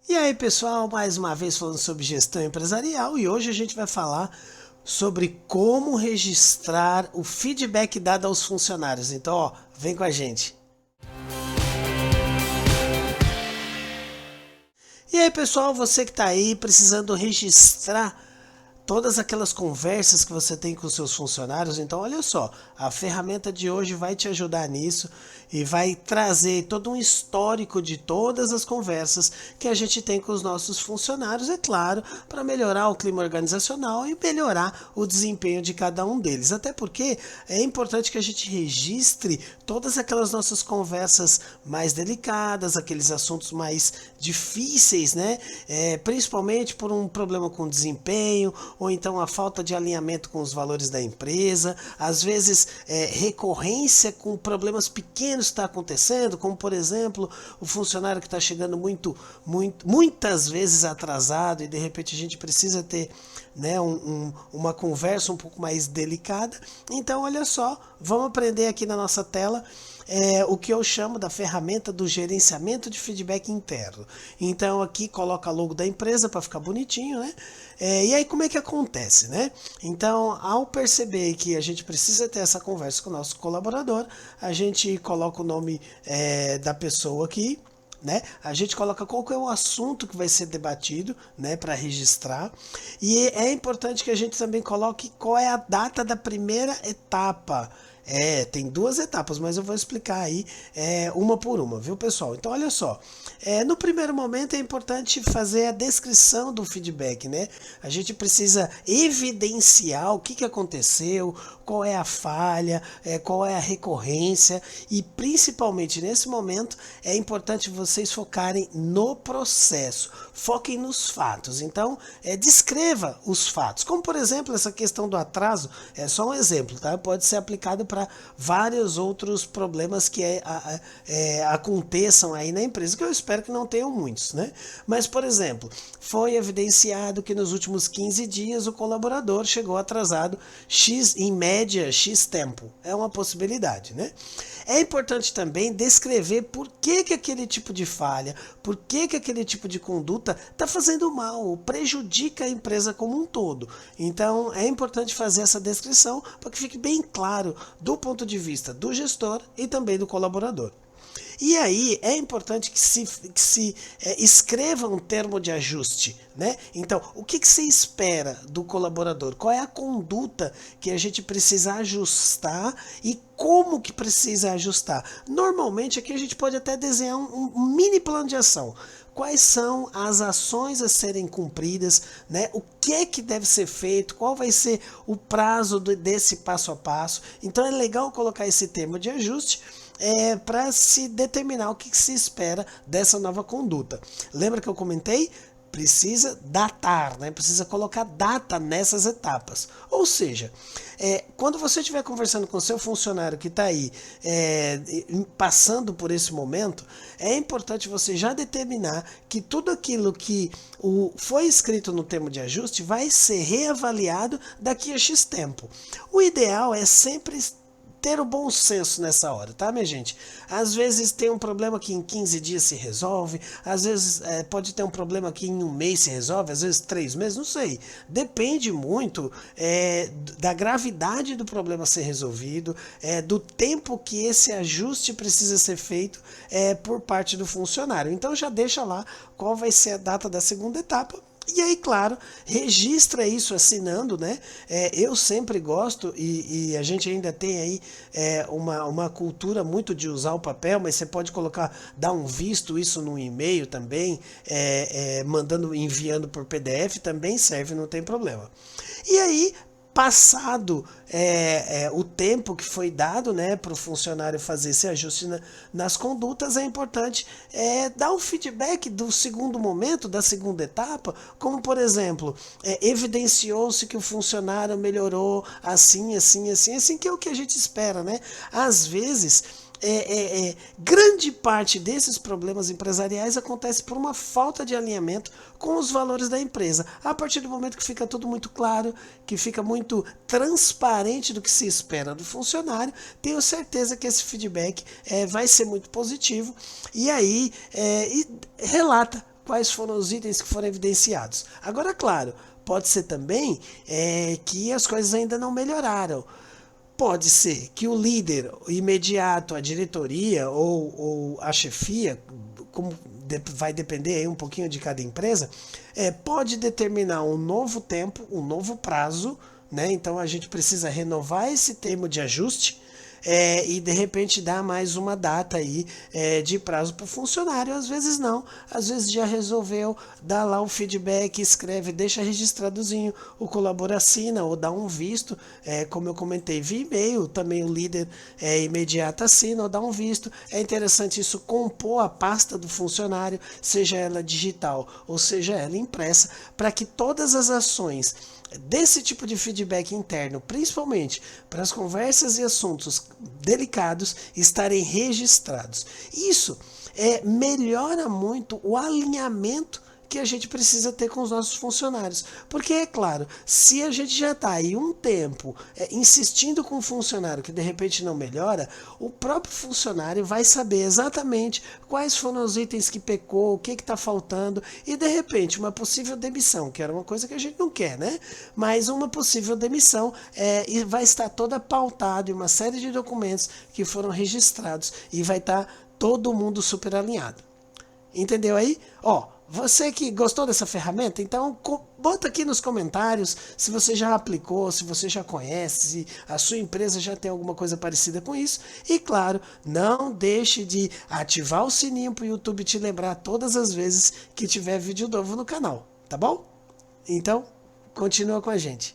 E aí, pessoal, mais uma vez falando sobre gestão empresarial e hoje a gente vai falar sobre como registrar o feedback dado aos funcionários. Então, ó, vem com a gente. E aí, pessoal, você que está aí precisando registrar todas aquelas conversas que você tem com seus funcionários. Então, olha só, a ferramenta de hoje vai te ajudar nisso e vai trazer todo um histórico de todas as conversas que a gente tem com os nossos funcionários, é claro, para melhorar o clima organizacional e melhorar o desempenho de cada um deles. Até porque é importante que a gente registre todas aquelas nossas conversas mais delicadas, aqueles assuntos mais difíceis, né? Principalmente por um problema com desempenho ou então a falta de alinhamento com os valores da empresa, às vezes recorrência com problemas pequenos que está acontecendo, como por exemplo o funcionário que está chegando muitas vezes atrasado e de repente a gente precisa ter, né, uma conversa um pouco mais delicada. Então olha só, vamos aprender aqui na nossa tela o que eu chamo da ferramenta do gerenciamento de feedback interno. Então aqui coloca logo da empresa para ficar bonitinho, né? E aí como é que acontece, né? Então, ao perceber que a gente precisa ter essa conversa com o nosso colaborador, a gente coloca o nome da pessoa aqui, né? A gente coloca qual que é o assunto que vai ser debatido, né, para registrar. E é importante que a gente também coloque qual é a data da primeira etapa. Tem duas etapas, mas eu vou explicar aí uma por uma, viu, pessoal? Então, olha só. No primeiro momento é importante fazer a descrição do feedback, né? A gente precisa evidenciar o que aconteceu, qual é a falha, qual é a recorrência e principalmente nesse momento é importante vocês focarem no processo, foquem nos fatos. Então, descreva os fatos, como por exemplo essa questão do atraso, é só um exemplo, tá? Pode ser aplicado para vários outros problemas que aconteçam aí na empresa, que eu espero que não tenham muitos, né? Mas, por exemplo, foi evidenciado que nos últimos 15 dias o colaborador chegou atrasado em média X tempo. É uma possibilidade, né? É importante também descrever por que aquele tipo de falha, por que aquele tipo de conduta está fazendo mal, prejudica a empresa como um todo. Então é importante fazer essa descrição para que fique bem claro do ponto de vista do gestor e também do colaborador. E aí é importante que se escreva um termo de ajuste, né? Então, o que se espera do colaborador? Qual é a conduta que a gente precisa ajustar e como que precisa ajustar? Normalmente aqui a gente pode até desenhar um mini plano de ação. Quais são as ações a serem cumpridas, né? O que deve ser feito, qual vai ser o prazo desse passo a passo. Então é legal colocar esse termo de ajuste para se determinar o que se espera dessa nova conduta. Lembra que eu comentei? Precisa datar, né? Precisa colocar data nessas etapas. Ou seja, quando você estiver conversando com seu funcionário que está aí passando por esse momento, é importante você já determinar que tudo aquilo que foi escrito no termo de ajuste vai ser reavaliado daqui a X tempo. O ideal é sempre ter o bom senso nessa hora, tá, minha gente? Às vezes tem um problema que em 15 dias se resolve, às vezes pode ter um problema que em um mês se resolve, às vezes 3 meses, não sei. Depende muito da gravidade do problema ser resolvido, do tempo que esse ajuste precisa ser feito por parte do funcionário. Então já deixa lá qual vai ser a data da segunda etapa. E aí, claro, registra isso assinando, né? Eu sempre gosto, e a gente ainda tem aí uma cultura muito de usar o papel, mas você pode colocar, dar um visto isso no e-mail também, enviando por PDF, também serve, não tem problema. E aí, passado o tempo que foi dado, né, para o funcionário fazer esse ajuste nas condutas, é importante dar um feedback do segundo momento, da segunda etapa, como por exemplo, evidenciou-se que o funcionário melhorou assim, assim, assim, assim, que é o que a gente espera, né? Às vezes grande parte desses problemas empresariais acontece por uma falta de alinhamento com os valores da empresa. A partir do momento que fica tudo muito claro, que fica muito transparente do que se espera do funcionário, tenho certeza que esse feedback vai ser muito positivo. E aí relata quais foram os itens que foram evidenciados. Agora, claro, pode ser também que as coisas ainda não melhoraram. Pode ser que o líder imediato, a diretoria ou a chefia, como vai depender aí um pouquinho de cada empresa, pode determinar um novo tempo, um novo prazo, né? Então a gente precisa renovar esse termo de ajuste e de repente dar mais uma data aí de prazo para o funcionário. Às vezes não, às vezes já resolveu, dá lá o feedback, escreve, deixa registradozinho, o colaborador assina ou dá um visto, como eu comentei, via e-mail, também o líder imediato assina ou dá um visto. É interessante isso compor a pasta do funcionário, seja ela digital ou seja ela impressa, para que todas as ações desse tipo de feedback interno, principalmente para as conversas e assuntos delicados, estarem registrados. Isso melhora muito o alinhamento que a gente precisa ter com os nossos funcionários. Porque, é claro, se a gente já está aí um tempo insistindo com um funcionário que de repente não melhora, o próprio funcionário vai saber exatamente quais foram os itens que pecou, o que está faltando, e de repente uma possível demissão, que era uma coisa que a gente não quer, né? Mas uma possível demissão vai estar toda pautada em uma série de documentos que foram registrados e vai estar todo mundo super alinhado. Entendeu aí? Ó, você que gostou dessa ferramenta, então bota aqui nos comentários se você já aplicou, se você já conhece, se a sua empresa já tem alguma coisa parecida com isso. E claro, não deixe de ativar o sininho para o YouTube te lembrar todas as vezes que tiver vídeo novo no canal, tá bom? Então, continua com a gente.